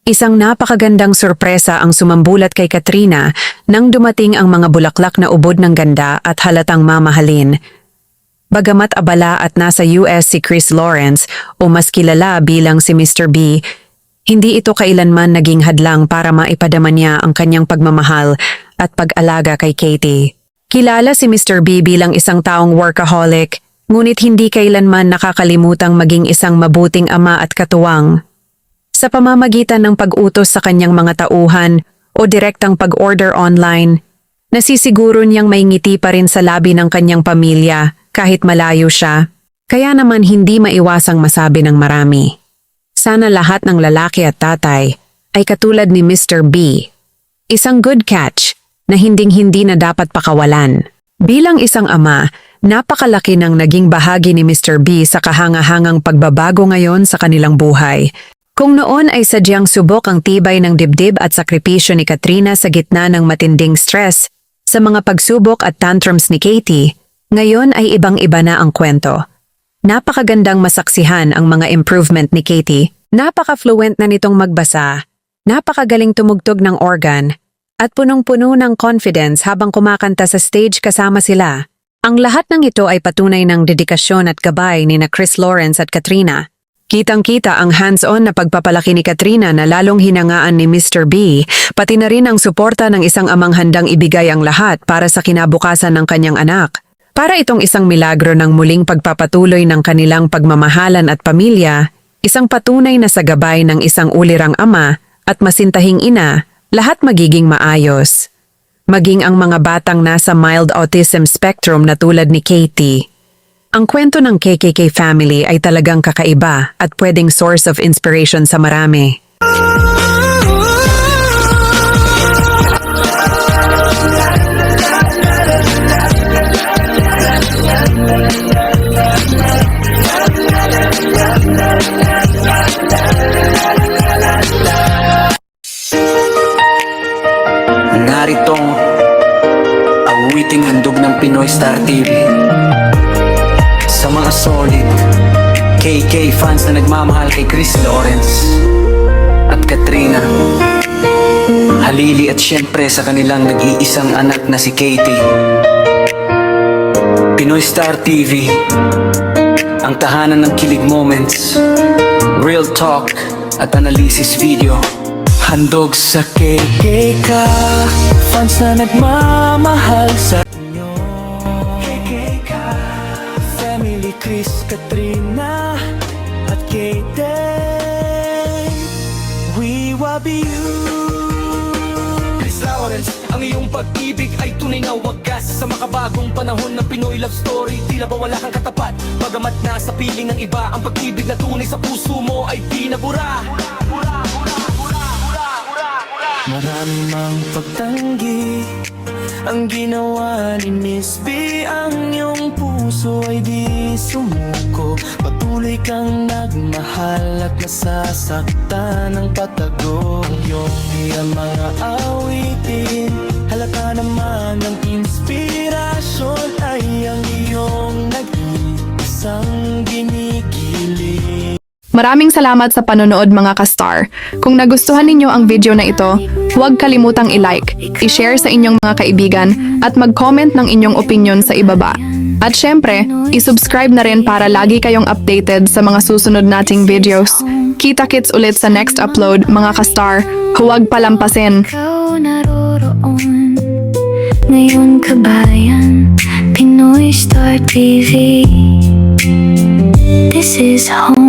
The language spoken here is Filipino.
Isang napakagandang sorpresa ang sumambulat kay Katrina nang dumating ang mga bulaklak na ubod ng ganda at halatang mamahalin. Bagamat abala at nasa US si Chris Lawrence o mas kilala bilang si Mr. B, hindi ito kailanman naging hadlang para maipadama niya ang kanyang pagmamahal at pag-alaga kay Katie. Kilala si Mr. B bilang isang taong workaholic, ngunit hindi kailanman nakakalimutang maging isang mabuting ama at katuwang. Sa pamamagitan ng pag-utos sa kanyang mga tauhan o direktang pag-order online, nasisiguro niyang may ngiti pa rin sa labi ng kanyang pamilya kahit malayo siya. Kaya naman hindi maiwasang masabi ng marami. Sana lahat ng lalaki at tatay ay katulad ni Mr. B. Isang good catch na hinding-hindi na dapat pakawalan. Bilang isang ama, napakalaki ng naging bahagi ni Mr. B sa kahangahangang pagbabago ngayon sa kanilang buhay. Kung noon ay sadyang subok ang tibay ng dibdib at sakripisyo ni Katrina sa gitna ng matinding stress sa mga pagsubok at tantrums ni Katie, ngayon ay ibang-iba na ang kwento. Napakagandang masaksihan ang mga improvement ni Katie, napaka-fluent na nitong magbasa, napakagaling tumugtog ng organ, at punong-puno ng confidence habang kumakanta sa stage kasama sila. Ang lahat ng ito ay patunay ng dedikasyon at gabay ni na Chris Lawrence at Katrina. Kitang-kita ang hands-on na pagpapalaki ni Katrina na lalong hinangaan ni Mr. B, pati na rin ang suporta ng isang amang handang ibigay ang lahat para sa kinabukasan ng kanyang anak. Para itong isang milagro ng muling pagpapatuloy ng kanilang pagmamahalan at pamilya, isang patunay na sa gabay ng isang ulirang ama at masintahing ina, lahat magiging maayos. Maging ang mga batang nasa mild autism spectrum na tulad ni Katie. Ang kwento ng KKK family ay talagang kakaiba at pwedeng source of inspiration sa marami. Naritong awiting handog ng Pinoy Star TV. Sa mga solid KK fans na nagmamahal kay Chris Lawrence at Katrina, halili at syempre sa kanilang nag-iisang anak na si Katie. Pinoy Star TV, ang tahanan ng kilig moments, real talk at analysis video. Handog sa KK fans na nagmamahal sa family, Chris, Katrina at Katie. We will be you. Chris Lawrence, ang iyong pag-ibig ay tunay na wagas sa makabagong panahon ng Pinoy love story. Tila ba wala kang katapat, bagamat nasa piling ng iba, ang pag-ibig na tunay sa puso mo ay di nabura. Marami mang pagtanggi ang ginawa ni Miss B, ang iyong puso ay di sumuko. Patuloy kang nagmahal at nasasaktan ng patago. Ang iyong mga awitin, halata naman ng inspirasyon ay ang iyong nag-iisang ginigiling. Maraming salamat sa panonood mga ka-star. Kung nagustuhan ninyo ang video na ito, huwag kalimutang i-like, i-share sa inyong mga kaibigan, at mag-comment ng inyong opinion sa ibaba. At syempre, i-subscribe na rin para lagi kayong updated sa mga susunod nating videos. Kita-kits ulit sa next upload mga ka-star. Huwag palampasin. Ikaw naroroon, ngayon kabayan, Pinoy Star TV. This is home.